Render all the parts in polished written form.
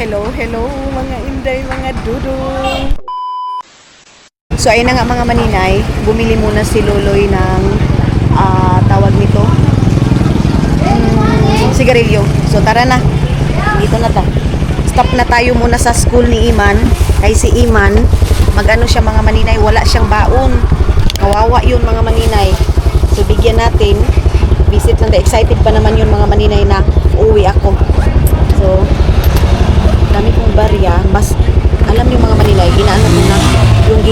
Hello mga inday, mga dudong. So ayun na nga mga maninay, bumili muna si Loloy ng tawag nito, sigarilyo. So tara na, dito na ta. Stop na tayo muna sa school ni Iman. Kay si Iman, mag-ano siya mga maninay, wala siyang baon. Kawawa yun mga maninay. So bigyan natin, visit lang. Excited pa naman yun mga maninay na uuwi ako. So dami kong barya, mas alam niyo mga maninay, ginaano ko na yung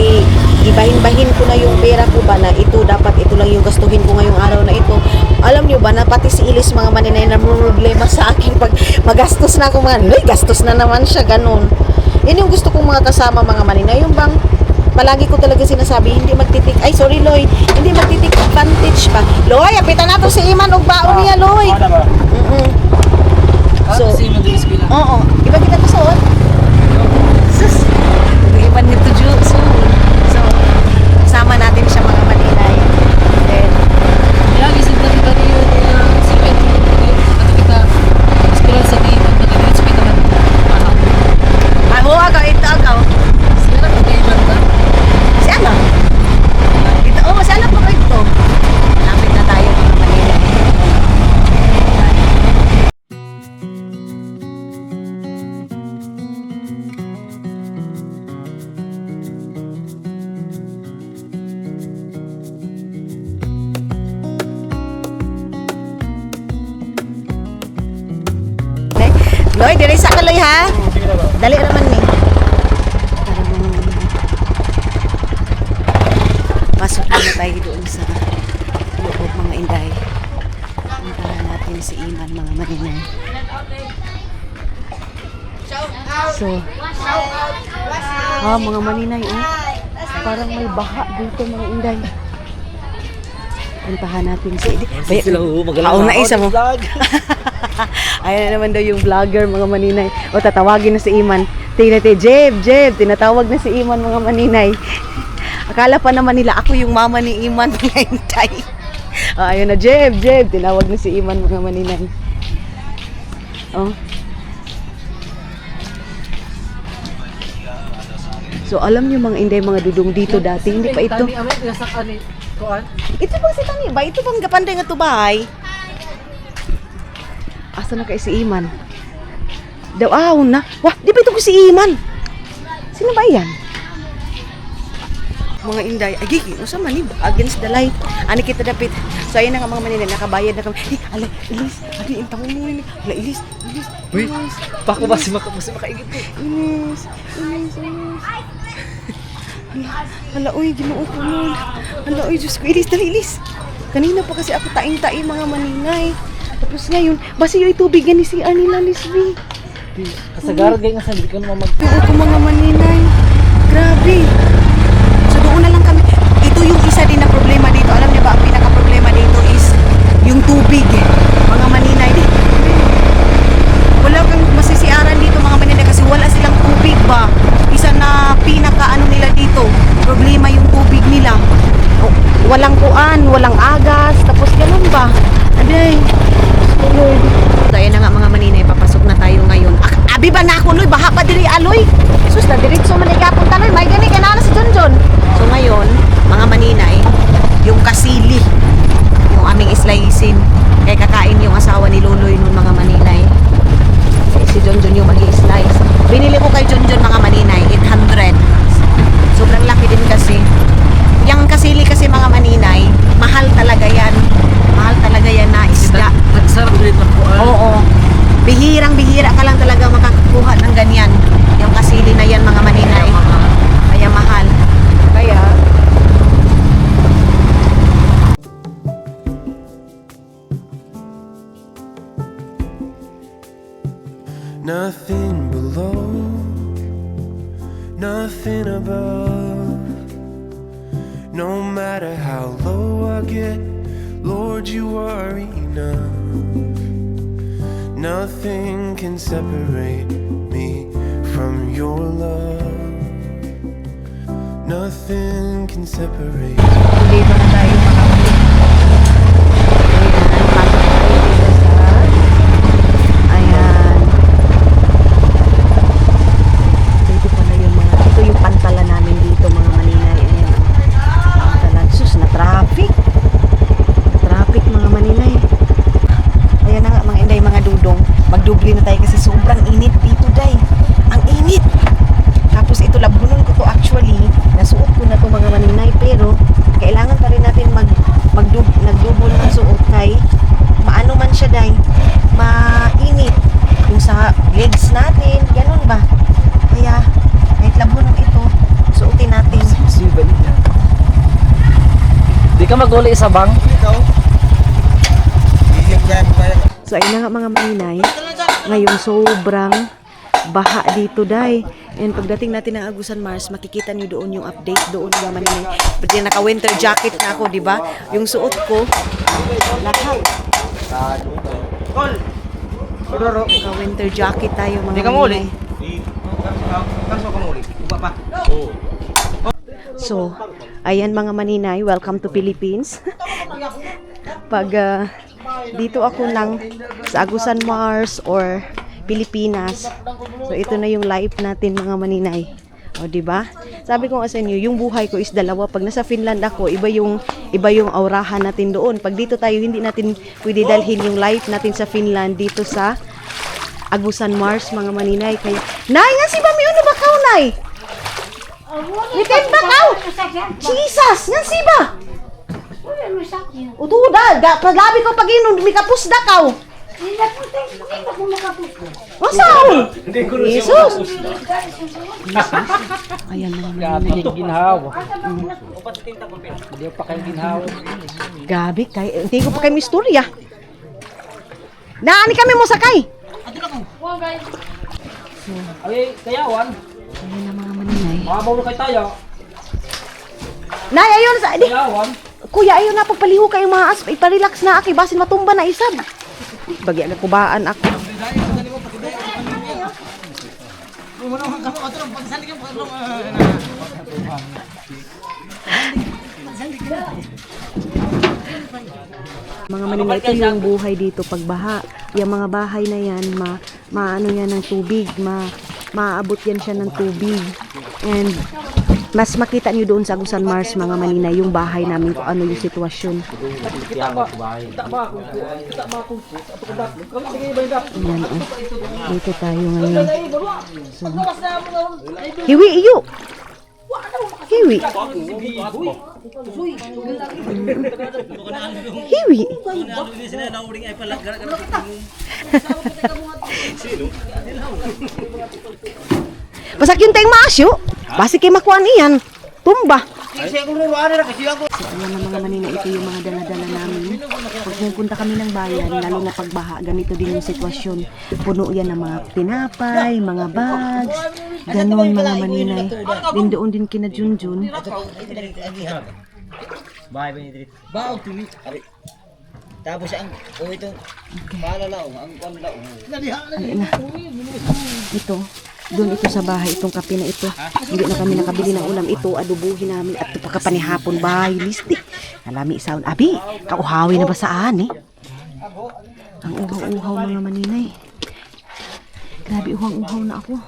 ibahin-bahin ko na yung pera ko ba na ito dapat ito lang yung gastuhin ko ngayong araw na ito. Alam niyo ba na pati si Ilis mga maninay na problema sa akin pag magastos na ako mga, gastos na naman siya, ganun. Yan yung gusto kong mga kasama mga maninay, yung bang palagi ko talaga sinasabi, hindi magtitik, ay sorry Loy, hindi magtitik advantage pa. Loy, apitan na to si Iman og baon niya Loy. So, oo, iba kita to soon. Sus, iba nito Ju. So, sama natin siya mga maninay. Then, ya, isip na kita niyo sipit. Ato kita, sekolah sa dito, magiging sipit naman. ako, ito. Sekarang mag-iban ka? Si Ana. Ito, si Ana pa ba ito? Lapit na tayo mga maninay. Loy, diri sa kaloy ha. Dali naman ni. Pasok na tayo doon sa loob mga inday. Puntahan natin si Iman mga maninay. So, mga maninay parang may baha dito mga inday. Puntahan natin si magalang na isa mo. Ayan na naman daw yung vlogger mga maninay. O tatawagin na si Iman. Tingnan natin, Jeb, tinatawag na si Iman mga maninay. Akala pa naman nila ako yung mama ni Iman mga hintay. Ayun na, Jeb, tinawag na si Iman mga maninay. Oh. So alam niyo mga inday, mga dudong dito dati, hindi pa ito. Ito bang si Tani ba? Ito bang gapanday nga to bahay? Asa na kay si Iman? Daw na. Wah, di ba ito ko si Iman? Sino ba yan? Mga inday, agigi, usa man ni against the light. Ani kita dapit. So ayun na nga mga maninay, nakabayad na kami. Ala, Ilis, adi intang mo ni. Ala, Ilis. Uy, pako ba si makaigit ko? Ilis. Hala, uy, ginoo ko nun. Hala, uy, Diyos ko, Ilis. Kanina pa kasi ako taing-taing mga maninay. Tapos ngayon, basi yung itubig yan ni si Anila Lisby. Kasagaran kayo nga sabi ko naman Pero ko mga maninay. Grabe. So doon na lang kami. Ito yung isa din na problema dito. Alam niyo ba, ang pinaka-problema dito is yung tubig. Mga maninay. Wala kang masisiaran dito mga maninay kasi wala silang tubig ba. Isa na pinaka-ano nila dito. Problema yung tubig nila. Oh, walang kuan, walang agas. Tapos ganun ba? Aday. So ayun na nga mga maninay, papasok na tayo ngayon. Abi ba na ako Loy? Baha pa diri aloy. Sus na diretso man ay gapon tanoy. May gani kana si Junjun. So ngayon, mga maninay, yung kasili, yung aming slicing. Kaya kakain yung asawa ni Loloy nun mga maninay. Si Junjun yung magi-slice. Binili ko kay Junjun mga maninay, 800. Sobrang laki din kasi. Yung kasili kasi mga maninay, mahal talaga yan. Mahal talaga yan na isda. Nagsarap ulit na po. Oo. Bihirang-bihira ka lang talaga makakuha ng ganyan. Yung kasili na yan mga maninay. Kaya mahal. Kaya nothing below, nothing above. No matter how low I get, Lord, you are enough. Nothing can separate me from your love. Nothing can separate. dito na tayo mga maninay. Ayan, pasok tayo dito sa natin. Ganun ba? Kaya, kahit labunong ito, suotin natin. Siba niya. Di ka maguli sa bang? So ayun na nga mga maninay, ngayon sobrang baha dito day. And pagdating natin ng Agusan Mars, makikita niyo doon yung update doon mga maninay. Pati naka-winter jacket na ako, di ba? Yung suot ko, lahat. Naka-winter jacket tayo mga maninay. So, ayan mga maninay, welcome to Philippines. Pag dito ako sa Agusan Mars or Pilipinas. So ito na yung life natin mga maninay. O di ba? Sabi ko nga sa inyo, yung buhay ko is dalawa. Pag nasa Finland ako, iba yung aurahan natin doon. Pag dito tayo, hindi natin pwede dalhin yung life natin sa Finland dito sa Agusan Mars mga maninay. Kaya, nay nga si Bami, ano ba kaw, nay? Likay ba kaw? Jesus, nga si ba? Utuda, paglabi ko pag inon, may kapus da kaw. Masaon? Jesus! Ayan mga maninay. Ginhawa. Hindi pa kayo ginhawa. Gabi, hindi ko pa kayo misturya. Naani kami mo sakay. Ay, kayawan. Ayan na mga maninay. Mabaw na kayo tayo. Nay, ayun sa... Kayawan. Kuya, ayun na, pagpaliho kayo mga asp. Iparelax na aki, basin matumba na isab. Bagi ang kubaan ako. Mga maninay, ito yung buhay dito pagbaha. Yung mga bahay na yan, maano yan ng tubig, maaabot yan siya ng tubig. And mas makita nyo doon sa Agusan Mars mga maninay yung bahay namin kung ano yung sitwasyon. Ayan, dito tayo ngayon. So, hiwi iyo! Hiwi! Hiwi! Basak yung tayong maasyo. Basi kay makuha niyan. Tumba. So, ayan na mga manina, ito yung mga dala-dala namin. Pag pupunta kami ng bayan, lalo na pagbaha, ganito din yung sitwasyon. Puno yan ng mga tinapay, mga bags, ganon mga maninay. Din doon din kina Junjun. Tapos ang ito paalala ang kanila Ito, doon ito sa bahay, itong kape na ito. Hindi na kami nakabili ng ulam. Ito, adubuhin namin at pagkapanihapon bahay, listi. Alami sound. Abi, kauhawi na ba saan eh? Ang uhaw-uhaw mga maninay. Grabe, uhang-uhaw na ako.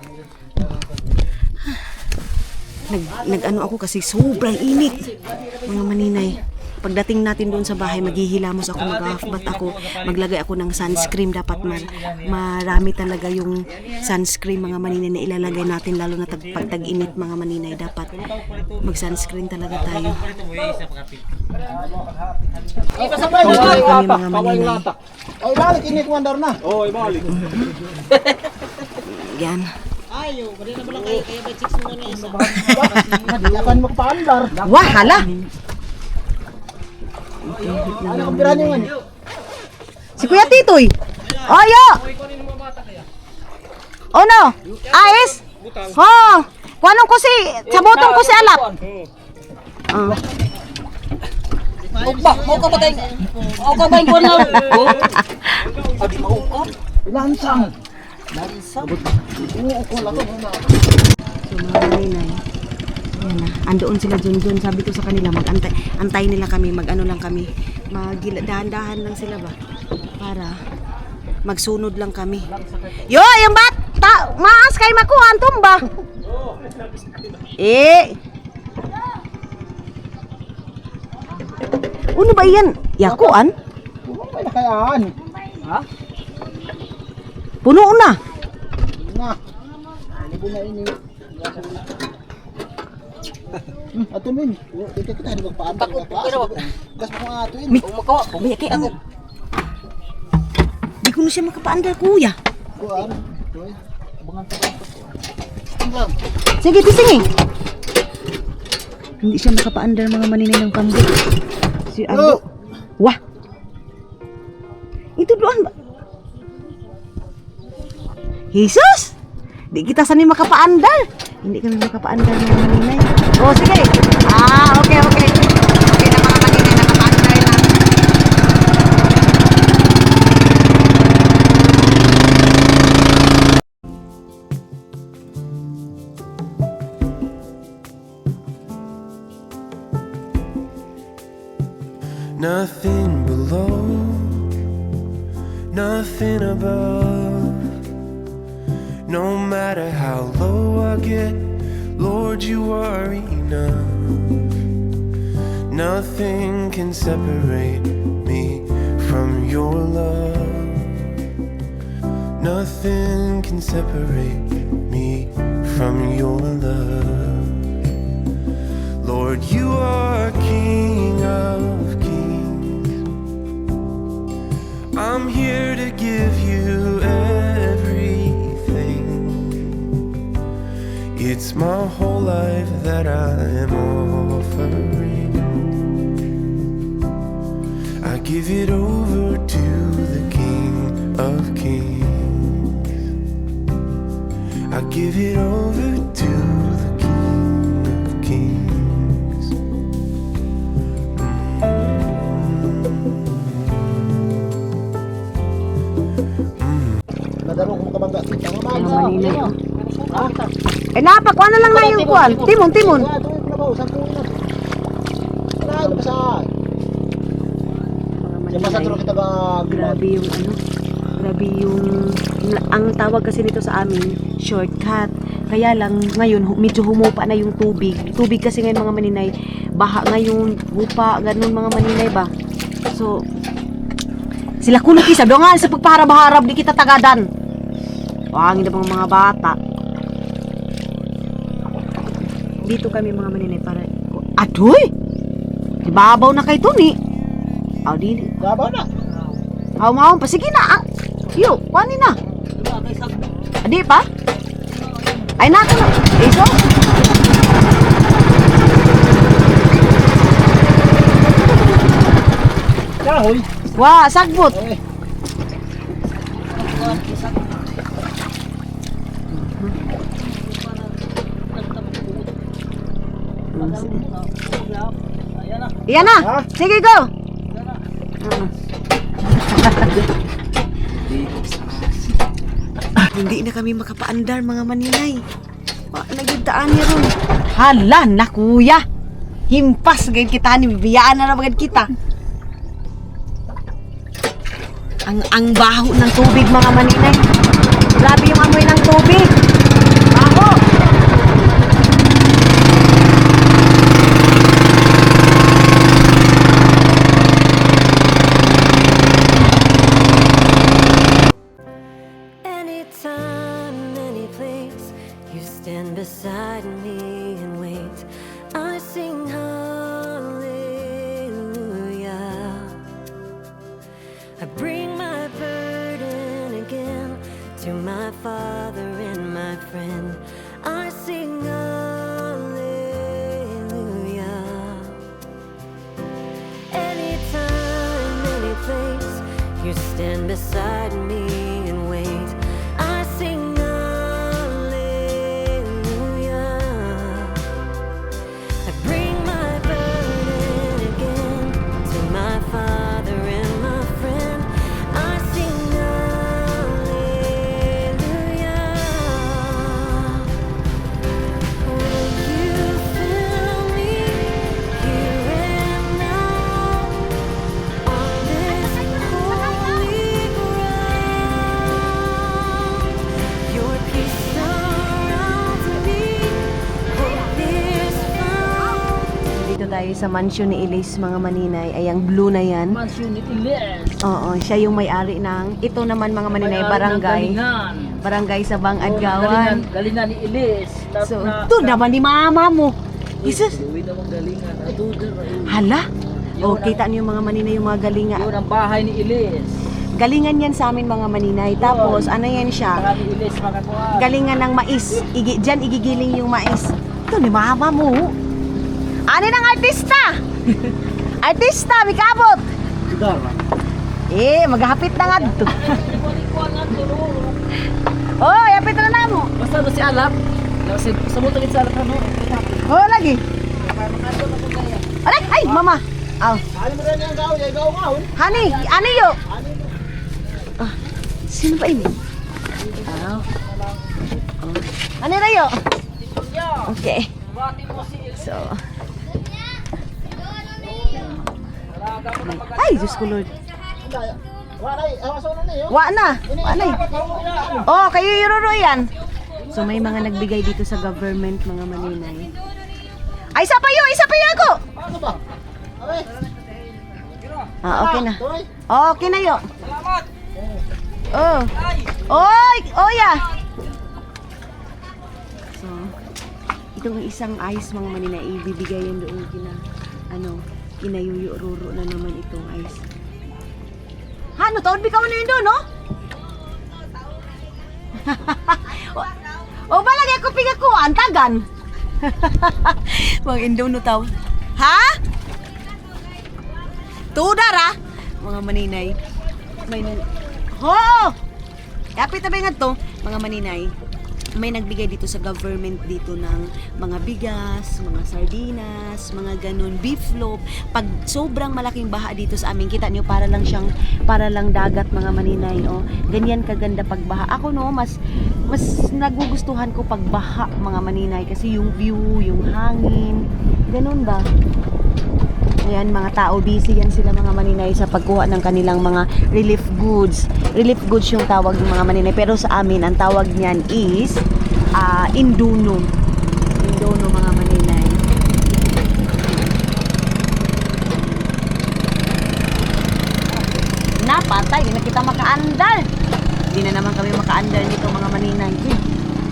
Nag-ano ako kasi sobrang init. Mga maninay. Pagdating natin doon sa bahay, maghihilamos ako, mag-half-bath ako, maglagay ako ng sunscreen. Dapat marami talaga yung sunscreen mga maninay na ilalagay natin, lalo na pag tag-init mga maninay. Dapat mag-sunscreen talaga tayo. Pagkakas kami mga maninay. Oy, balik ini kumandar na. Oy, balik. Yan. Ayo, pwede na lang kayo kaya ba chicks mo na isa. Yakan magpaandar. Wah, hala! Ano ang pira niyo man? Si Kuya Titoy! Oyo! Oh no! Ais! Ho! Kuanong ko si... Sabotong ko si Alap! Ba, mau ka ba tayo? Mau ka ba yung kuwan na? Adi mau ka? Lansang. Lansang? Oo, lako. So mga maninay, yan na, andoon sila Junjun. Sabi ko sa kanila, antay nila kami, mag-ano lang kami, dahan-dahan lang sila ba, para magsunod lang kami. Yo, yung maas kay makuha ang tumba. Ano ba yan? Yakuan? May nakayaan. Ha? Puno na. Na. Libo na ini. Ato min. Dito kita di magpaandar ka pa. Gas mo ato in. Makawa, baya kay ang... Di ko na siya makapaandar, kuya. Kuan. Lang. Sige, pising eh. Hindi siya makapaandar mga maninay ng kambing. Si Ardo. Wah! Ito doon ba? Jesus! Di kita sani makapaandar. Hindi kami makapaandar mga maninay. Oh, sige. Okay. Okay na mga maninay, nakapaandar na. Nothing below, nothing above. No matter how low I get, Lord, you are enough. Nothing can separate me from your love. Nothing can separate me from your love. Lord, you are King of kings. I'm here to give you everything. It's my whole life that I am offering. I give it over to the King of kings. I give it over to the King of kings. Nadaro ko kabangga. Mga maninay. Eh napakuha na lang na yung kuwan. Timon. Grabe yung ano. Grabe yung ang tawag kasi nito sa amin, shortcut. Kaya lang ngayon medyo humupa na yung tubig. Tubig kasi ngayon mga maninay, baha ngayon, hupa, ganun mga maninay ba. So sila kuno kisa do nga sa pagpaharap-harap di kita tagadan. Wangin na mga bata. Dito kami mga maninay para adoy. Ibabaw na kay to ni. Aw di. Gabaw na. Aw mao pa sige na. Yo, kuani na. Adi pa? Ay nato na. Iso. Kahoy. Wa, sagbot. Iyan na. Ha? Sige, go. Hindi na kami makapaandar mga maninay. Nagdaan niya ron. Hala na kuya. Himpas gayud kita ni bibiyaan na bagad kita. Ang baho ng tubig mga maninay. Grabe yung amoy ng tubig. Baho. Anytime, any place, you stand beside me and wait. I sing hallelujah. I bring my burden again to my Father and my friend. I sing hallelujah. Anytime, any place, you stand beside me and wait. I sing hallelujah. I bring my burden again to my Father and my friend. I sing hallelujah. Will you fill me here and now on this holy ground? Your peace surrounds me, hope is found. Dito tayo sa mansion ni Elise mga maninay. Ay ang blue na yan. Mansion ni Iles. Oo, siya yung may-ari ng ito naman mga maninay barangay. Barangay sa Bang-Adgawan. Galingan ni Iles. So, ito naman ni mama mo. Jesus. Uwi naman galingan. Aduder. Hala. O, kita niyo mga maninay yung mga galinga. Yun ang bahay ni Iles. Galingan yan sa amin mga maninay. Tapos, ano yan siya? Marami ilis makakuha. Galingan ng mais. Diyan igigiling yung mais. Ito ni mama mo. Ano ng artista? Artista, may kabot. Sugar. Maghapit na nga dito. Oh, yapit na na mo. Basta no si Alap. Sa mo tagit sa Alap ano. Oh, lagi. Aray, ay, mama. Aw. Ano mo rin yung gaw? Yung gaw. Honey, ano yo? Ah, sino ba ini? Aw. Oh. Ano rayo? Okay. So. Ay, Diyos ko Lord. Wa na. Oh, kayo yururo yan. So may mga nagbigay dito sa government, mga maninay. Ay, isa pa ako. Ano ba? Okay. Okay na. Okay na yo. Oh. Oy, oya. So, itong isang ice mga maninay, ibibigay yan doon kinayuyo-ruro na naman itong ice. Ano, taon bikaw na yun doon, no? O balagay ko ko, antagan. Mga Indo no taw. Ha? Tudar mga maninay. May kapit na ba nga to, mga maninay? May nagbigay dito sa government dito ng mga bigas, mga sardinas, mga ganun, beef loaf. Pag sobrang malaking baha dito sa amin, kita niyo para lang dagat, mga maninay, oh. Ganyan kaganda pag baha. Ako no, mas nagugustuhan ko pag baha, mga maninay, kasi yung view, yung hangin, ganun ba? Ayan, mga tao, busy yan sila mga maninay sa pagkuha ng kanilang mga relief goods. Relief goods yung tawag ng mga maninay. Pero sa amin, ang tawag niyan is induno. Induno, mga maninay. Napatay, di na kita makaandar. Hindi na naman kami makaandar nito, mga maninay.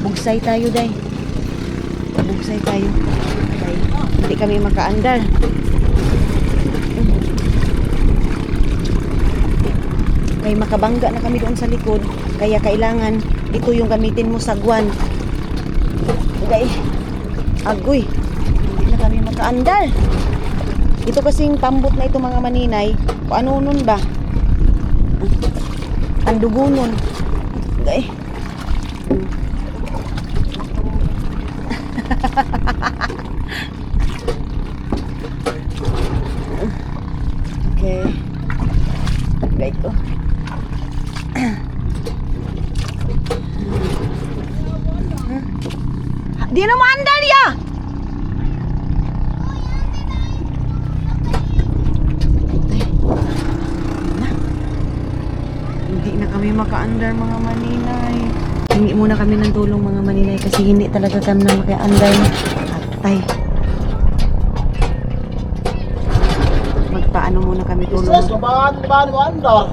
Bugsay tayo, day. Bugsay tayo. Day. Hindi kami makaandar. Kaya makabangga na kami doon sa likod, kaya kailangan ito yung gamitin mo sa guwan. Dahil agoy, hindi na kami makaandar. Ito kasing pambot na ito, mga maninay, o ano nun ba? Andugunon. Dahil okay. Baik ko. Di na maandar ya. Hindi na kami makaandar, mga maninay. Hingi muna kami ng tulong, mga maninay, kasi hindi talaga kami na makaandar. Atay. Magpaano muna kami tulong. Yes, bahan mo andar.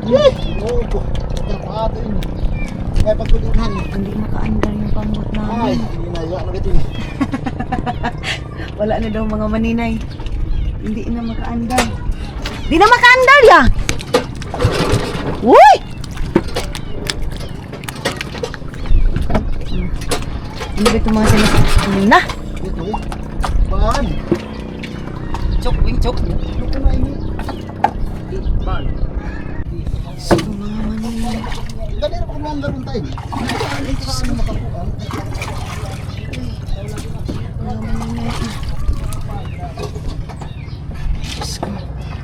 Yes. Oh, ato ini. Kaya pagkulihan. Hindi makaandar yung pambot Ay, namin. hindi na yak na gatin. Wala na daw, mga maninay. Hindi na makaandar. Hindi na makaandar ya. Uy! Ano ba itong mga sinasabi na? Ito. Bahan. Chok, wing chok. Ito na ini. So, mga maninay. Dali na pag andar mo tayo. Ito sa makakuha.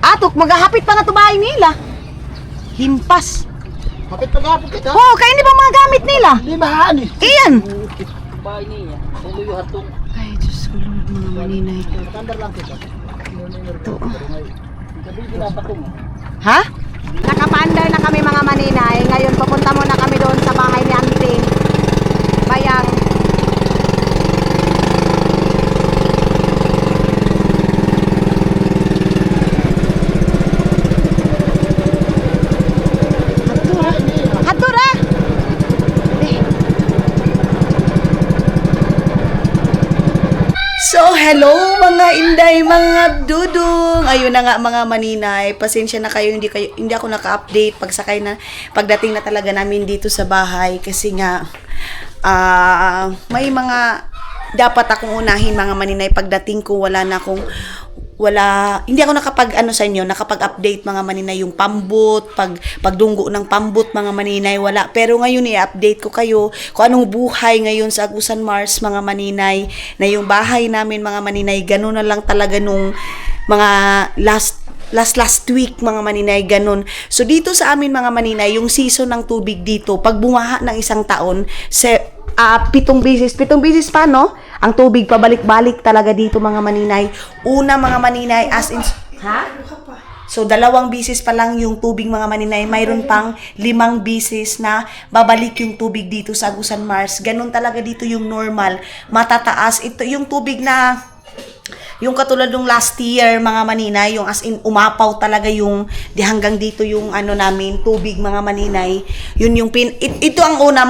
Atok, maghahapit pa nga ito bahay nila. Himpas. Kapit paghapon kita. Oo, kaya hindi ba mga gamit nila? Hindi bahan eh. Iyan. Bahay niya. Tuluyo hatong. Ay, Diyos ko Lord, mga maninay. Andar lang kita. Ito. Sabi sila patong. Ha? Nakapaandar na kami, mga maninay. Ngayon, pupunta muna kami doon sa bahay ni Auntie. Bayang. Hatura! So, hello mga inday, mga dudong. Ayun na nga mga maninay. Pasensya na kayo, hindi ako naka-update pagdating na talaga namin dito sa bahay kasi nga may mga dapat akong unahin mga maninay. Pagdating ko hindi ako nakapag-update mga maninay, yung pambot, pagdunggo ng pambot mga maninay, wala. Pero ngayon i-update ko kayo kung anong buhay ngayon sa Agusan Mars mga maninay, na yung bahay namin mga maninay, ganun na lang talaga nung mga last week mga maninay, ganun. So dito sa amin mga maninay, yung season ng tubig dito, pag bumaha ng isang taon, 7 beses pa, no? Ang tubig pabalik-balik talaga dito mga maninay. Una mga maninay, as in, ha? So 2 beses pa lang yung tubig mga maninay. Mayroon pang 5 beses na babalik yung tubig dito sa Agusan Mars. Ganun talaga dito yung normal. Matataas. Ito yung tubig na yung katulad ng last year mga maninay, yung as in umapaw talaga yung hanggang dito yung namin tubig mga maninay. Yun yung ito ang una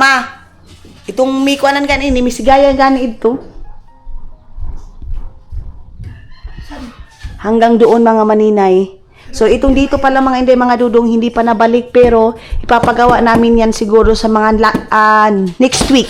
itong may kuanan gani ni misigayan gani ito. Hanggang doon mga maninay. So itong dito pala mga dudong hindi pa nabalik, pero ipapagawa namin yan siguro sa mga next week.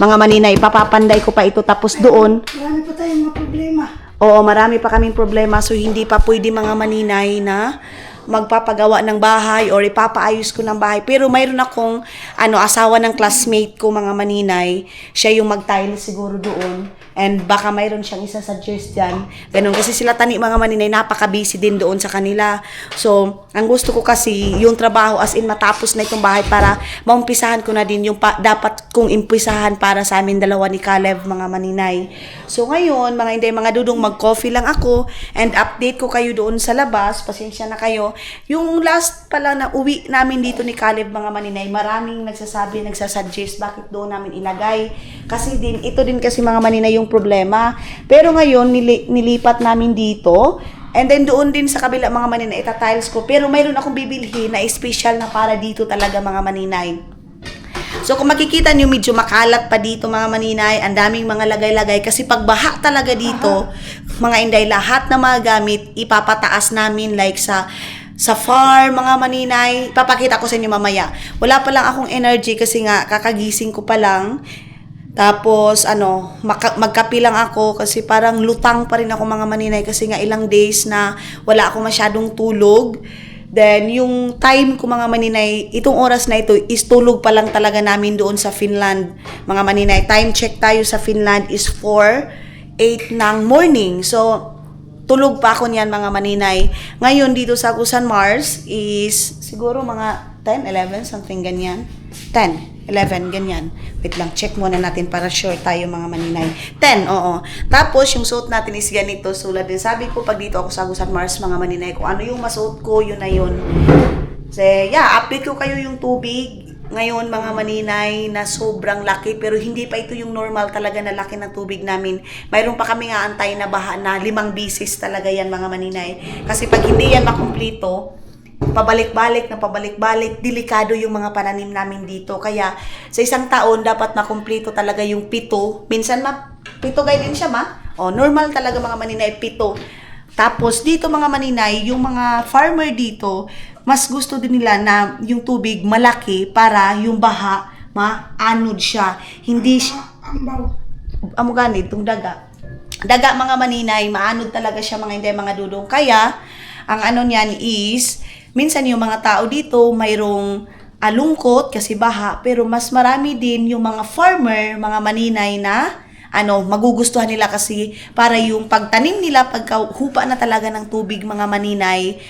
Mga maninay, papapanday ko pa ito, tapos doon. Marami pa tayong mga problema. Oo, marami pa kaming problema, so hindi pa pwede mga maninay na magpapagawa ng bahay or ipapaayos ko ng bahay. Pero mayroon akong asawa ng classmate ko mga maninay, siya yung mag-tile siguro doon. And baka mayroon siyang isa-suggest dyan. Ganun. Kasi sila tani mga maninay, napaka-busy din doon sa kanila. So, ang gusto ko kasi, yung trabaho as in matapos na itong bahay para maumpisahan ko na din yung dapat kong impisahan para sa amin dalawa ni Caleb mga maninay. So, ngayon, mga inday, mga dudong, mag-coffee lang ako and update ko kayo doon sa labas. Pasensya na kayo. Yung last pala na uwi namin dito ni Caleb mga maninay, maraming nagsasuggest bakit doon namin ilagay. Kasi ito din kasi mga maninay yung problema. Pero ngayon, nilipat namin dito. And then doon din sa kabila mga maninay, ita-tiles ko. Pero mayroon akong bibilhin na special na para dito talaga mga maninay. So kung makikita nyo, medyo makalat pa dito mga maninay. Ang daming mga lagay-lagay. Kasi pag baha talaga dito, mga inday, lahat na mga gamit, ipapataas namin like sa farm, mga maninay. Papakita ko sa inyo mamaya. Wala pa lang akong energy kasi nga kakagising ko pa lang. Tapos, magkapi lang ako kasi parang lutang pa rin ako mga maninay kasi nga ilang days na wala ako masyadong tulog. Then, yung time ko mga maninay, itong oras na ito is tulog pa lang talaga namin doon sa Finland. Mga maninay, time check tayo sa Finland is 4:08 ng morning. So, tulog pa ako niyan mga maninay. Ngayon dito sa Agusan Mars is siguro mga 10, 11, something ganyan. 10, 11, ganyan. Wait lang, check muna natin para sure tayo mga maninay. 10, oo. Tapos yung suot natin is ganito. Sulad din. Sabi ko pag dito ako sa Agusan Mars mga maninay, kung ano yung masuot ko, yun na yun. So, update ko kayo yung tubig. Ngayon mga maninay na sobrang laki, pero hindi pa ito yung normal talaga na laki ng tubig namin. Mayroon pa kami nga antay na baha na 5 beses talaga yan mga maninay. Kasi pag hindi yan makumplito, pabalik-balik, delikado yung mga pananim namin dito. Kaya sa isang taon dapat makumplito talaga yung 7. Minsan 7 gay din siya normal talaga mga maninay 7. Tapos dito mga maninay, yung mga farmer dito, mas gusto din nila na yung tubig malaki para yung baha maanod siya. Hindi siya amo ganit itong daga mga maninay, maanod talaga siya mga inday, mga dudong. Kaya ang niyan is minsan yung mga tao dito mayroong lungkot kasi baha, pero mas marami din yung mga farmer, mga maninay na magugustuhan nila kasi para yung pagtanim nila, pagkahupa na talaga ng tubig mga maninay,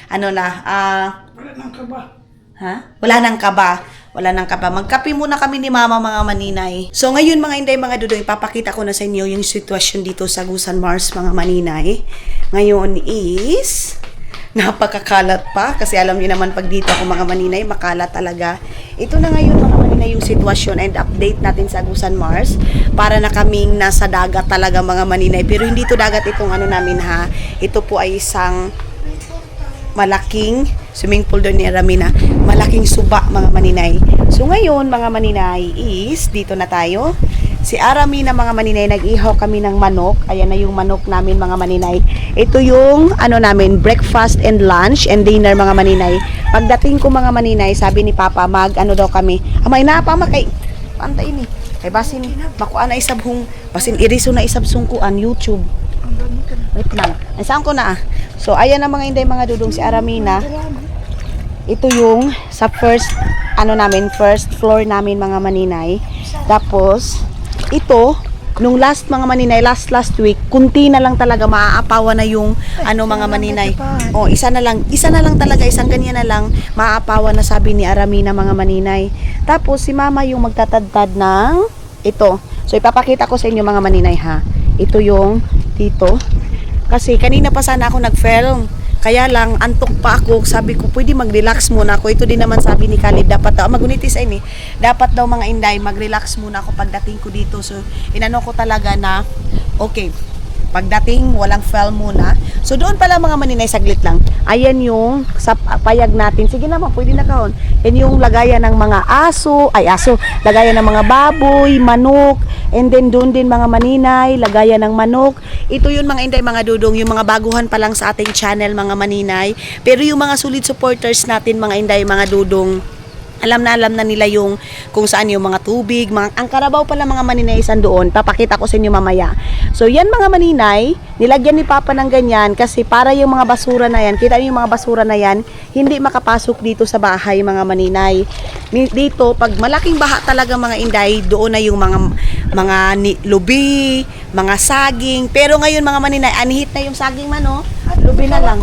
Wala nang kaba. Wala nang kaba. Magkape muna kami ni mama mga maninay. So ngayon mga inday, mga dudong, ipapakita ko na sa inyo yung sitwasyon dito sa Agusan Mars mga maninay. Ngayon is napakakalat pa kasi alam niyo naman pag dito ako mga maninay, makalat talaga. Ito na ngayon mga maninay yung sitwasyon and update natin sa Agusan Mars. Para na kaming nasa dagat talaga mga maninay, pero hindi to dagat itong namin ito po ay isang malaking swimming pool doon ni Ramina, malaking suba mga maninay. So ngayon mga maninay is dito na tayo. si Aramina mga maninay, nag-ihaw kami ng manok. Ayan na yung manok namin mga maninay. Ito yung ano namin, breakfast and lunch and dinner mga maninay. Pagdating ko mga maninay, sabi ni Papa, ano daw kami. Amay na pa makay. Pantay ni. Kay basin makuan na isabhong, basin iriso na isab sungkuan YouTube. Wait lang. Ay saan ko na ah. So ayan na mga inday mga dudong si Aramina. Ito yung sa first first floor namin mga maninay. Tapos ito nung last mga maninay, last week, kunti na lang talaga maaapawan na yung mga maninay. Oh, isa na lang talaga, isang ganyan na lang maaapawan na, sabi ni Aramina mga maninay. Tapos si Mama yung magtatadtad ng ito. So ipapakita ko sa inyo mga maninay ha. Ito yung dito. Kasi kanina pa sana ako nag-film. Kaya lang, antok pa ako. Sabi ko, pwede mag-relax muna ako. Ito din naman sabi ni Khalid, dapat daw, magunitis ay ni, dapat daw mga inday, mag-relax muna ako pagdating ko dito. So, inano ko talaga na, okay, pagdating, walang film muna. So, doon pala mga maninay, saglit lang. Ayan yung sa payag natin. Sige naman, pwede na kahon. Yan yung lagayan ng mga lagayan ng mga baboy, manok, and then doon din mga maninay, lagayan ng manok. Ito yun mga inday, mga dudong, yung mga baguhan pa lang sa ating channel mga maninay. Pero yung mga solid supporters natin mga inday, mga dudong, alam na nila yung kung saan yung mga tubig, ang karabaw pala mga maninay isan doon. Papakita ko sa inyo mamaya. So yan mga maninay, nilagyan ni Papa ng ganyan kasi para yung mga basura na yan, kita niyo yung mga basura na yan, hindi makapasok dito sa bahay mga maninay. Dito, pag malaking baha talaga mga inday, doon na yung mga lubi, mga saging. Pero ngayon mga maninay, anihit na yung saging man oh. Lubi na lang.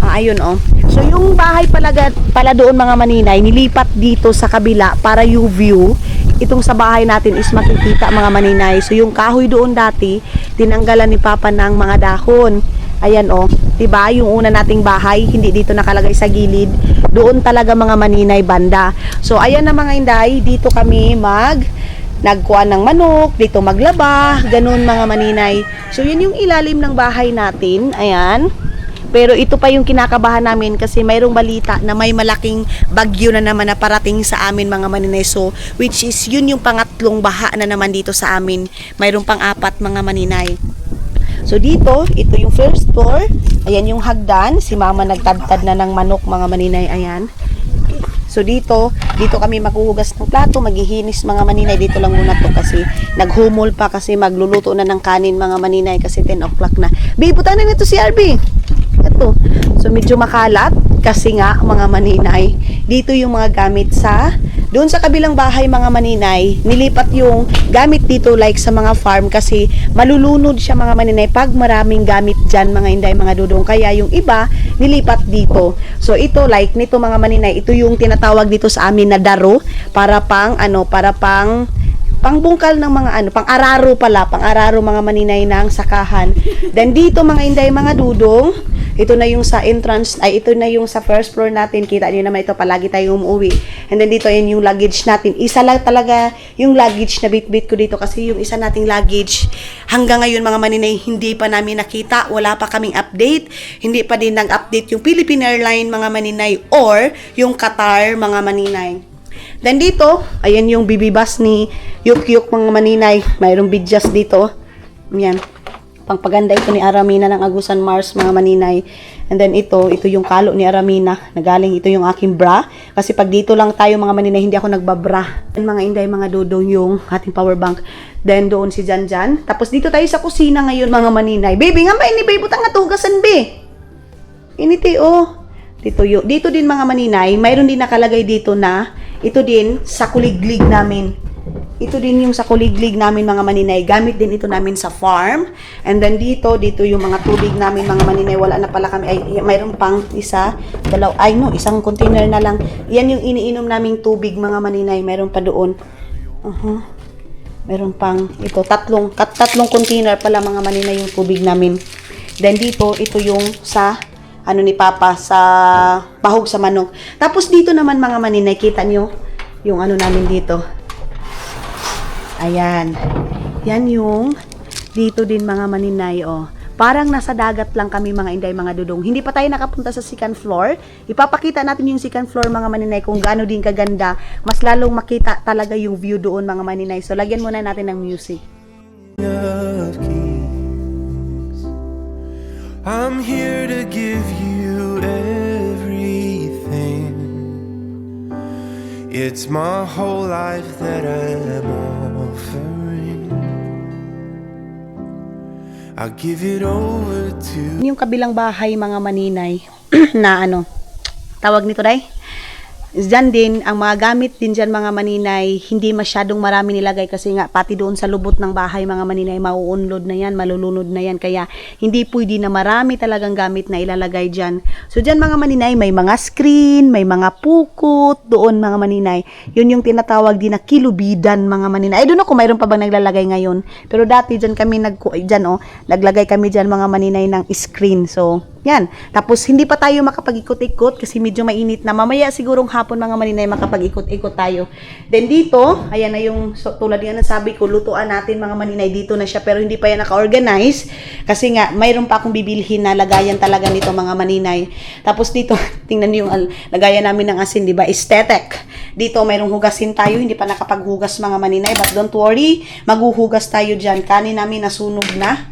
Ayun oh. So yung bahay pala doon mga maninay, nilipat dito sa kabila para yung view, itong sa bahay natin is makikita mga maninay. So yung kahoy doon dati, tinanggalan ni Papa ng mga dahon. Ayan oh, 'di ba? Yung una nating bahay, hindi dito nakalagay sa gilid. Doon talaga mga maninay banda. So ayan na mga inday, dito kami nagkuha ng manok, dito maglaba, ganun mga maninay. So yun yung ilalim ng bahay natin. Ayan. Pero ito pa yung kinakabahan namin kasi mayroong balita na may malaking bagyo na naman na parating sa amin mga maninay. So, which is yun yung pangatlong baha na naman dito sa amin. Mayroong pang-apat mga maninay. So, dito, ito yung first floor. Ayan yung hagdan. Si Mama nagtadtad na ng manok mga maninay. Ayan. So, dito kami maghuhugas ng plato, maghihinis mga maninay. Dito lang muna to kasi naghumol pa kasi magluluto na ng kanin mga maninay kasi 10 o'clock na. Bibutan na nito si RB. Ito. So medyo makalat kasi nga mga maninay, dito yung mga gamit doon sa kabilang bahay mga maninay, nilipat yung gamit dito like sa mga farm kasi malulunod siya mga maninay pag maraming gamit dyan mga inday mga dudong, kaya yung iba nilipat dito. So ito like nito mga maninay, ito yung tinatawag dito sa amin na daro para pangbungkal ng mga pang-araro mga maninay ng sakahan. Then dito mga inday mga dudong, ito na yung sa entrance, ito na yung sa first floor natin. Kita niyo naman ito, palagi tayong umuwi. And then dito yun yung luggage natin. Isa lang talaga yung luggage na bit-bit ko dito kasi yung isa nating luggage hanggang ngayon mga maninay hindi pa namin nakita, wala pa kaming update. Hindi pa din nag-update yung Philippine Airlines mga maninay or yung Qatar mga maninay. Then dito, ayan yung bibibas ni Yukyuk mga maninay. Mayroong bidyas dito. Yan. Pangpaganda ito ni Aramina ng Agusan Mars mga maninay. And then ito yung kalo ni Aramina. Nagaling ito yung aking bra. Kasi pag dito lang tayo mga maninay, hindi ako nagbabra. And mga inday, mga dodong yung ating power bank. Then doon si Janjan. Tapos dito tayo sa kusina ngayon mga maninay. Baby nga ba ini baby butang nga tugasan be. Initi oh. Dito din mga maninay, mayroon din nakalagay dito na ito din sa kuliglig namin. Ito din yung sa kuliglig namin mga maninay. Gamit din ito namin sa farm. And then dito yung mga tubig namin mga maninay. Wala na pala kami. Mayroon pang isang container na lang. Yan yung iniinom naming tubig mga maninay. Mayroon pa doon. Mayroon pang ito. Tatlong container pala mga maninay yung tubig namin. Then dito, ito yung sa ni Papa sa bahog sa manok. Tapos dito naman mga maninay, kita nyo yung namin dito. Ayan. Yan yung dito din mga maninay oh. Parang nasa dagat lang kami mga inday, mga dudong. Hindi pa tayo nakapunta sa second floor. Ipapakita natin yung second floor mga maninay kung gaano din kaganda. Mas lalong makita talaga yung view doon mga maninay. So lagyan muna natin ng music. of kings. I'm here to give you everything. It's my whole life that I'm offering. I'll give it over to Yung kabilang bahay mga maninay na tawag nito day? Diyan din, ang mga gamit din dyan mga maninay, hindi masyadong marami nilagay kasi nga pati doon sa lubot ng bahay mga maninay, mauunlod na yan, malulunod na yan, kaya hindi pwede na marami talagang gamit na ilalagay dyan. So dyan mga maninay, may mga screen, may mga pukot doon mga maninay. Yun yung tinatawag din na kilubidan mga maninay. I don't know kung mayroon pa bang naglalagay ngayon, pero dati dyan kami naglagay kami dyan mga maninay ng screen. So yan. Tapos hindi pa tayo makapag-ikot-ikot kasi medyo mainit na. Mamaya sigurong hapon mga maninay makapag-ikot-ikot tayo. Then dito, ayan na yung tulad nga nasabi ko, lutuan natin mga maninay, dito na siya pero hindi pa yan naka-organize kasi nga mayroon pa akong bibilhin na lagayan talaga nito mga maninay. Tapos dito, tingnan niyo yung lagayan namin ng asin, di ba? Aesthetic. Dito mayroong hugasin tayo, hindi pa nakapaghugas mga maninay, but don't worry, maghuhugas tayo dyan. Kanin namin nasunog na.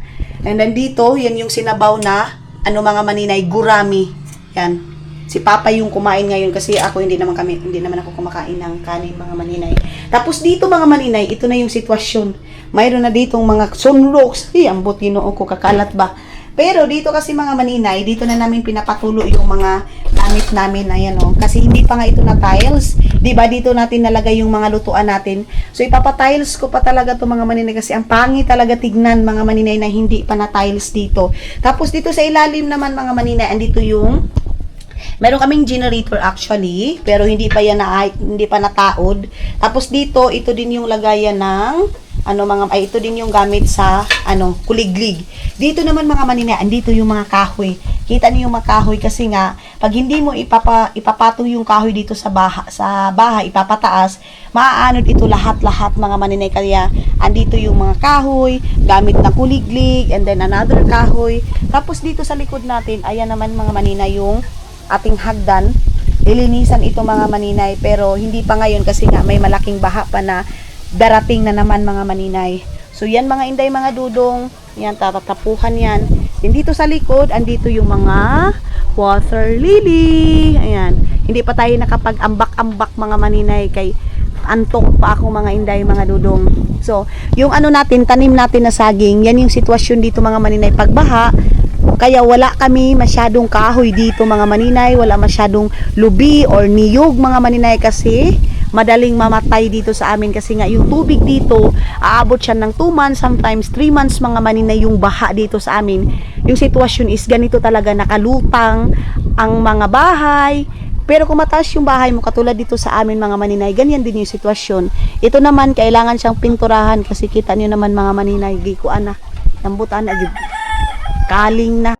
And then dito, yan yung sinabaw na mga maninay, gurami. Yan. Si Papa yung kumain ngayon kasi ako hindi naman ako kumakain ng kanin mga maninay. Tapos dito mga maninay, ito na yung sitwasyon. Mayroon na ditong mga sunlocks. Ambot Ginoo ko, kakalat ba? Pero dito kasi mga maninay, dito na namin pinapatulo yung mga gamit namin. Ayan kasi hindi pa nga ito na tiles. Diba dito natin nalagay yung mga lutuan natin. So ipapatiles ko pa talaga to mga maninay kasi ang pangit talaga tignan mga maninay na hindi pa na tiles dito. Tapos dito sa ilalim naman mga maninay, andito yung meron kaming generator actually, pero hindi pa nataod. Tapos dito, ito din yung lagayan ng ito din yung gamit sa kuliglig. Dito naman mga maninay, andito yung mga kahoy. Kita niyo yung mga kahoy kasi nga pag hindi mo ipapatong yung kahoy dito sa bahay, ipapataas, maaanod ito lahat-lahat mga maninay. Kaya andito yung mga kahoy, gamit na kuliglig, and then another kahoy. Tapos dito sa likod natin, ayan naman mga maninay yung ating hagdan. Lilinisan ito mga maninay, pero hindi pa ngayon kasi nga may malaking baha pa na darating na naman mga maninay. So yan mga inday, mga dudong, yan tatatapuhan yan. Then dito sa likod, andito yung mga water lily. Ayan, hindi pa tayo nakapag-ambak-ambak mga maninay kay antok pa ako mga inday, mga dudong. So yung natin, tanim natin na saging, yan yung sitwasyon dito mga maninay pagbaha. Kaya wala kami masyadong kahoy dito mga maninay, wala masyadong lubi or niyog mga maninay kasi madaling mamatay dito sa amin kasi nga yung tubig dito aabot siya ng 2 months, sometimes 3 months mga maninay yung baha dito sa amin. Yung sitwasyon is ganito talaga, nakalutang ang mga bahay. Pero kung mataas yung bahay mo katulad dito sa amin mga maninay, ganyan din yung sitwasyon. Ito naman kailangan siyang pinturahan kasi kita niyo naman mga maninay, gikuan na, lambutan na, kaling na.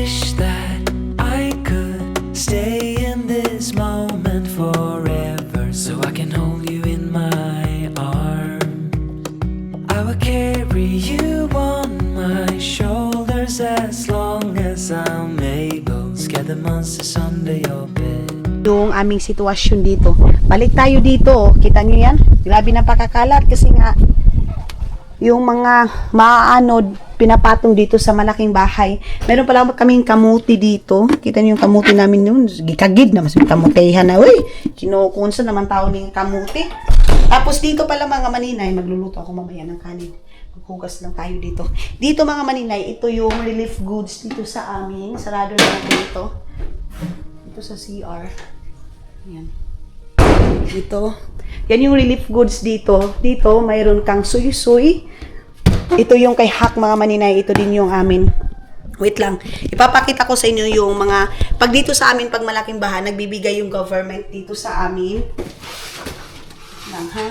wish that I could stay in this moment forever, so I can hold you in my arms. I will carry you on my shoulders as long as I'm able. Scare the monsters under your bed. Yung aming sitwasyon dito. Balik tayo dito. Kita nyo yan? Grabe na pakakalat kasi nga yung mga maaanod pinapatong dito sa malaking bahay. Meron pala kaming kamuti dito. Kita niyo yung kamuti namin yun. Gikagid na mas may kamutihan na. Uy, kinukunsa naman tao ng kamuti. Tapos dito pala mga maninay, magluluto ako mamaya ng kanin. Maghugas lang tayo dito. Dito mga maninay, ito yung relief goods dito sa amin. Sarado na natin ito. Ito sa CR. Yan. Dito. Yan yung relief goods dito. Dito, mayroon kang suy-suy. Ito yung kay Hack mga maninay. Ito din yung amin. Wait lang. Ipapakita ko sa inyo yung mga... Pag dito sa amin, pag malaking baha, nagbibigay yung government dito sa amin. Lang ha.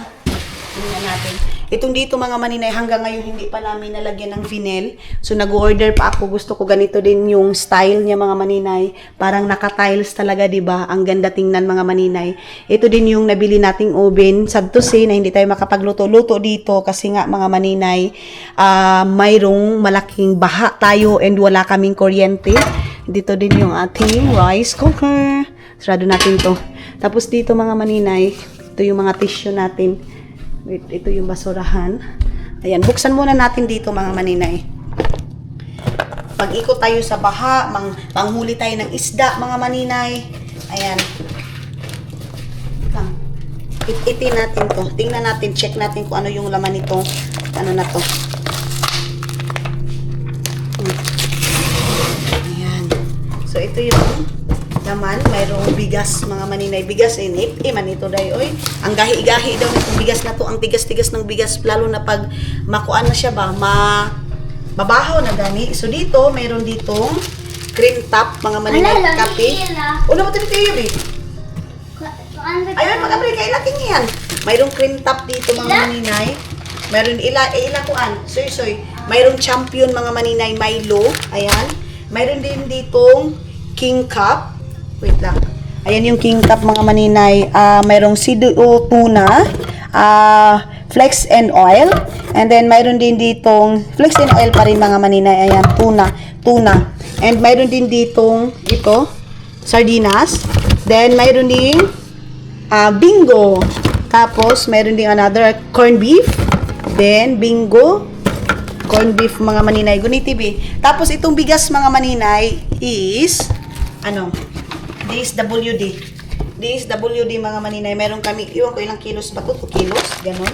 Tingnan natin. Itong dito mga maninay, hanggang ngayon hindi pa namin nalagyan ng vinyl. So nag-order pa ako. Gusto ko ganito din yung style niya mga maninay. Parang naka-tiles talaga, 'di ba? Ang ganda tingnan mga maninay. Ito din yung nabili nating oven. Sad to say na hindi tayo makapagluto-luto dito kasi nga mga maninay, mayroong malaking baha tayo and wala kaming kuryente. Dito din yung ating rice cooker. Sarado natin to. Tapos dito mga maninay, ito yung mga tissue natin. Wait, ito yung basurahan. Ayan, buksan muna natin dito mga maninay. Pag-ikot tayo sa baha, panghuli tayo ng isda mga maninay. Ayan. Itin natin to. Tingnan natin, check natin kung ano yung laman nito. Ano na to. Ayan. So, ito yung laman. Mayroong bigas, mga maninay. Bigas, man ito dayo. Oy, ang gahi-gahi daw nitong bigas na to. Ang tigas-tigas ng bigas. Lalo na pag makuan na siya ba, mabahaw na gani. So, dito, mayroon ditong cream top, mga maninay. Kape. Una mo ito yun, eh. Ayun, mag-abri kayo natin yan. Mayroong cream top dito, mga maninay. Mayroon ilakuan. Soy. Mayroong champion, mga maninay, Milo. Ayan. Mayroon din ditong king cup. Wait lang. Ayan yung king cup, mga maninay. Mayroong CDO tuna. Flex and oil. And then, mayroon din ditong flex and oil pa rin, mga maninay. Ayan, tuna. And mayroon din ditong ito, sardinas. Then, mayroon din bingo. Tapos, mayroon din another corned beef. Then, bingo. Corned beef, mga maninay. Guniti, be. Tapos, itong bigas, mga maninay, is, DSWD, mga maninay. Meron kami, iwan ko ilang kilos ba ito? 2 kilos? Ganon.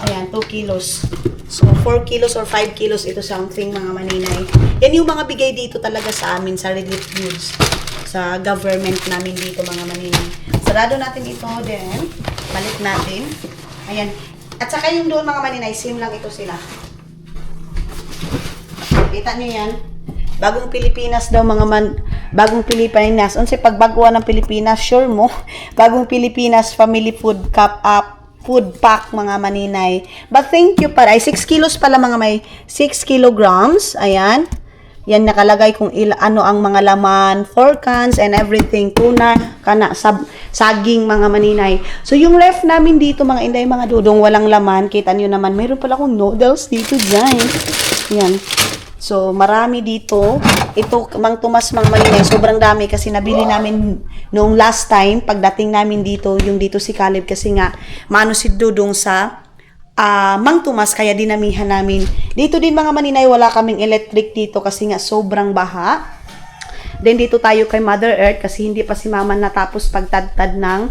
Ayan, 2 kilos. So, 4 kilos or 5 kilos ito something, mga maninay. Yan yung mga bigay dito talaga sa amin, sa relief goods. Sa government namin dito, mga maninay. Sarado natin ito, then, balik natin. Ayan. At saka yung doon, mga maninay, same lang ito sila. Kita nyo yan? Bagong Pilipinas daw, bagong Pilipinas. Unsa pagbaguan ng Pilipinas, sure mo. Bagong Pilipinas Family Food Cup food pack, mga maninay. But thank you para. 6 kilos pala, mga may 6 kilograms. Ayan. Yan nakalagay kung ano ang mga laman, 4 cans and everything. Tuna, saging, mga maninay. So yung ref namin dito, mga inday, mga dudong, walang laman. Kita nyo naman, mayroon pala akong noodles dito, guys. Yan. So, marami dito. Ito, Mang Tomas, Mang Malinay, sobrang dami kasi nabili namin noong last time, pagdating namin dito, yung dito si Caleb kasi nga, mano si Dudong sa Mang Tomas, kaya dinamihan namin. Dito din, mga maninay, wala kaming electric dito kasi nga sobrang baha. Then, dito tayo kay Mother Earth kasi hindi pa si Mama natapos pagtadtad ng,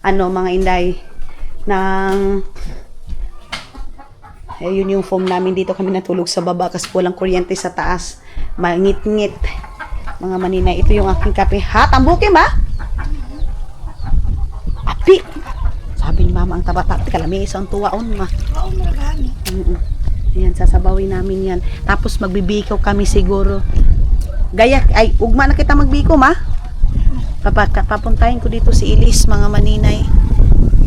mga inday, ng... Ayun yung foam namin, dito kami natulog sa baba kasi walang kuryente sa taas. Mangit-ngit. Mga maninay, ito yung aking kape. Ha? Tambukin ba? Api! Sabi ni Mama ang taba-tabi. Kalami isang tuwaon, ma. Ayan, sasabawin namin yan. Tapos magbibikaw kami siguro. Gaya, ugma na kita magbiko, ma. Papuntahin ko dito si Elise, mga maninay.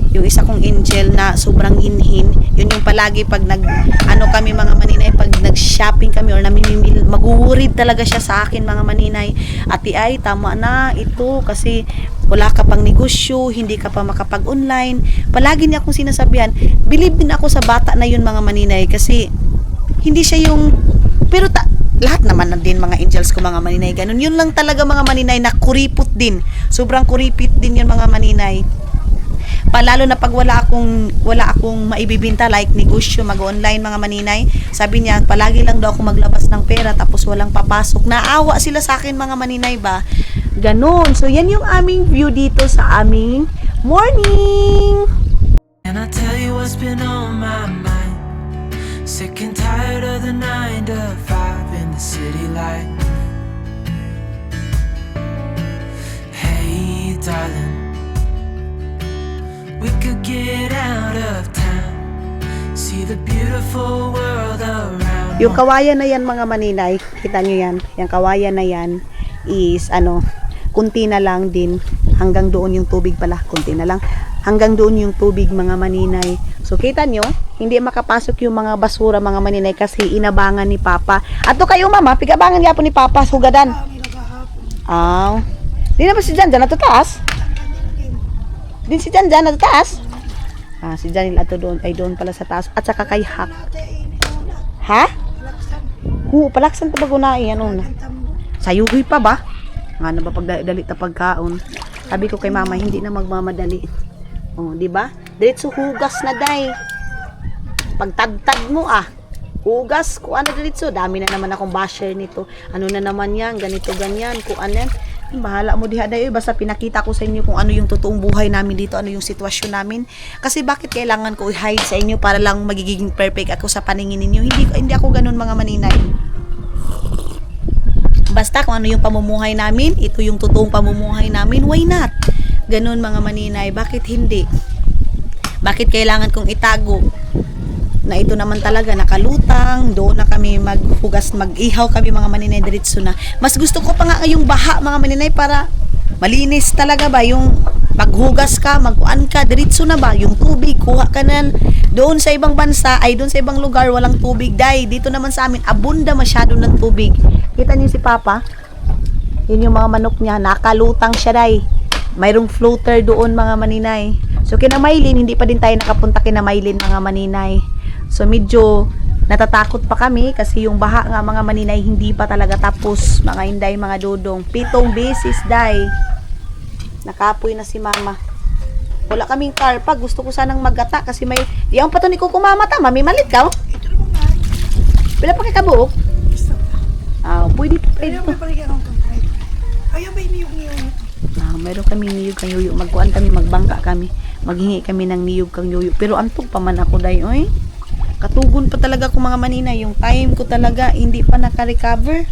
Yung isa kong angel na sobrang inhin, yun yung palagi pag kami, mga maninay, pag nag-shopping kami or namimili, mag-worried talaga siya sa akin, mga maninay. Ati ay, tama na ito kasi wala ka pang negosyo, hindi ka pa makapag-online. Palagi niya akong sinasabihan, believe din ako sa bata na yun, mga maninay, kasi hindi siya yung, pero lahat naman na din mga angels ko, mga maninay, ganun. Yun lang talaga, mga maninay, na kuripot din. Sobrang kuripit din yun, mga maninay. Palalo na pag wala akong maibibinta like negosyo, mag-online, mga maninay. Sabi niya, palagi lang daw ako maglabas ng pera tapos walang papasok. Naawa sila sa akin, mga maninay ba? Ganon. So yan yung aming view dito sa aming morning. And I tell you what's been on my mind. Sick and tired of the 9 to 5 in the city life. Hey, darling, we could get out of town, see the beautiful world around. Yung kawayan na yan, mga maninay, kita nyo yan, yung kawayan na yan is kunti na lang din, hanggang doon yung tubig pala, kunti na lang. Hanggang doon yung tubig mga maninay. So kita nyo, hindi makapasok yung mga basura mga maninay kasi inabangan ni Papa. Ato kayo mama, pigabangan yapon ni Papa sugadan. Di na ba si Janjan na taas? Din si Janjan na taas? Si Janil ato doon, ay doon pala sa taas. At saka kay Hak. Ha? Palaksan ta bagunai ano na. Sayugoy pa ba? Nga na ba pagdali ta pagkaon? Sabi ko kay mama, hindi na magmamadali. Di ba? Diretso hugas na day. Pagtagtag mo hugas ko ano diretso. Dami na naman akong basher nito. Ano na naman yan, ganito ganyan, kung ano yan. Bahala mo diha day, basta pinakita ko sa inyo kung ano yung totoong buhay namin dito, ano yung sitwasyon namin. Kasi bakit kailangan ko i-hide sa inyo para lang magiging perfect ako sa paningin ninyo? Hindi ako ganun mga maninay. Basta kung ano yung pamumuhay namin, ito yung totoong pamumuhay namin, why not? Ganun mga maninay, bakit hindi? Bakit kailangan kong itago? Na ito naman talaga nakalutang, doon na kami maghugas, mag-ihaw kami mga maninay diretso na. Mas gusto ko pa nga yung baha mga maninay para malinis talaga ba yung maghugas ka, magkuan ka, diretso na ba yung tubig, kuha ka na. Doon sa ibang bansa, ay doon sa ibang lugar walang tubig, day. Dito naman sa amin, abunda masyado ng tubig. Kita niyo si Papa? Yun yung mga manok niya, nakalutang siya, day. Mayroong floater doon mga maninay. So kina Maylin, hindi pa din tayo nakapunta kina Maylin mga maninay. So medyo natatakot pa kami kasi yung baha nga mga maninay hindi pa talaga tapos mga inday mga dudong. 7 beses day. Nakapoy na si mama. Wala kaming karpa. Gusto ko sanang maggata kasi may yung pato ni Kuko mama tama. May malit ka oh. Pila pa kay kabuok? Pwede Ayaw may paligyan akong kamay. Ayaw may niyog-niyog. Meron kami niyog kang yuyo. Magkuan kami, magbangka kami. Maghingi kami ng niyog kang yuyo. Pero antog pa man ako day oy. Katugon pa talaga ko mga manina. Yung time ko talaga hindi pa naka-recover.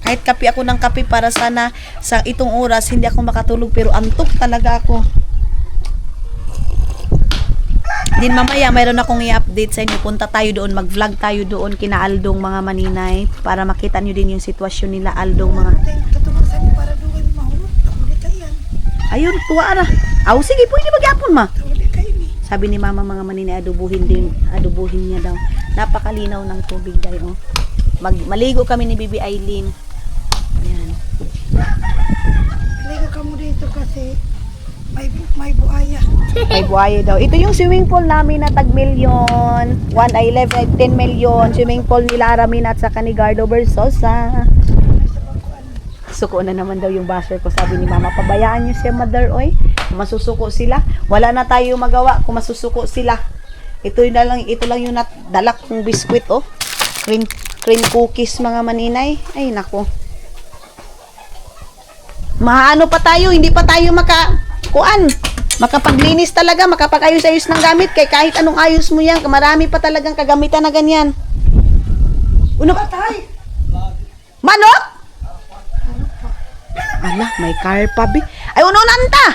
Kahit kape ako ng kape para sana sa itong oras hindi ako makatulog pero antok talaga ako. Din mamaya mayroon akong i-update sa inyo. Punta tayo doon, mag-vlog tayo doon kina Aldong mga maninay para makita nyo din yung sitwasyon nila Aldong mga. Katumasan niyo para doon mahulog. Tawali kayo yan. Ayun, tuwa ra. Sige, pwede magyapon ma. Tawali kayo ni. Sabi ni mama mga maninay adubuhin niya daw. Napakalinaw ng tubig daw. Maligo kami ni Bibi Aileen. Ayan. Liga ka mo dito kasi may buaya. May buhaya daw. Ito yung swimming pool namin na tag-milyon. 10 million. Swimming pool ni Lara Min at sa Canigardo Versosa. Suko na naman daw yung basher ko. Sabi ni mama, pabayaan nyo siya mother oy. Kung masusuko sila. Wala na tayo magawa kung masusuko sila. Ito lang yung dala kong biskwit oh. Cream cookies mga maninay. Ay nako. Maano pa tayo, hindi pa tayo makapaglinis talaga, makapag-ayos-ayos ng gamit kay kahit anong ayos mo yan, marami pa talagang kagamitan na ganyan. Uno patay. Manok? Ala, may karpa bi. Ay uno nanta.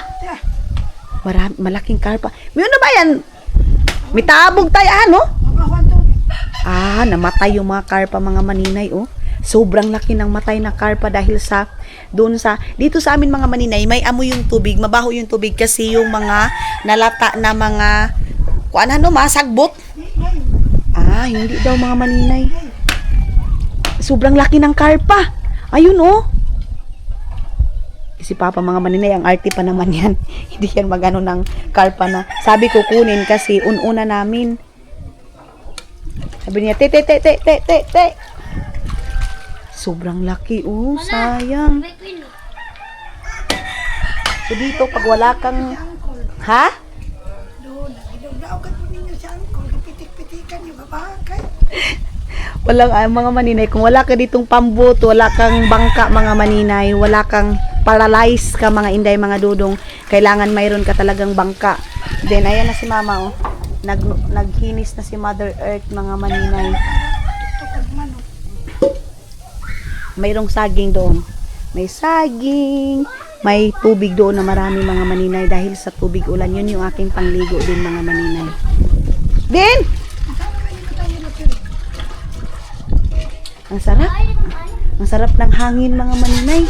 Malaking karpa. May ano ba yan? May tabog tayo ano? Namatay yung mga karpa mga maninay oh. Sobrang laki ng matay na karpa dahil sa dito sa amin mga maninay may amoy yung tubig, mabaho yung tubig kasi yung mga nalata na mga masagbot. Hindi daw mga maninay. Sobrang laki ng karpa. Ayun oh. Si Papa mga maninay ang arte pa naman yan. Hindi yan magano ng karpa na. Sabi ko kunin kasi ununa namin. Sabi niya te. Sobrang laki oh, sayang. So dito pag wala kang Doon, nagidog-daogan po ninyo sa angkol. Pitik-pitikan yung babakay. Walang mga maninay, kung wala ka ditong pambot, wala kang bangka mga maninay, wala kang paralyze ka mga inday mga dudong, kailangan mayroon ka talagang bangka. Then ayan na si mama oh. Naghinis na si Mother Earth mga maninay. Mayroong saging doon. May saging, may tubig doon na marami mga maninay dahil sa tubig ulan. Yun yung aking pangligo din mga maninay. Din! Ang sarap. Ang sarap ng hangin mga maninay.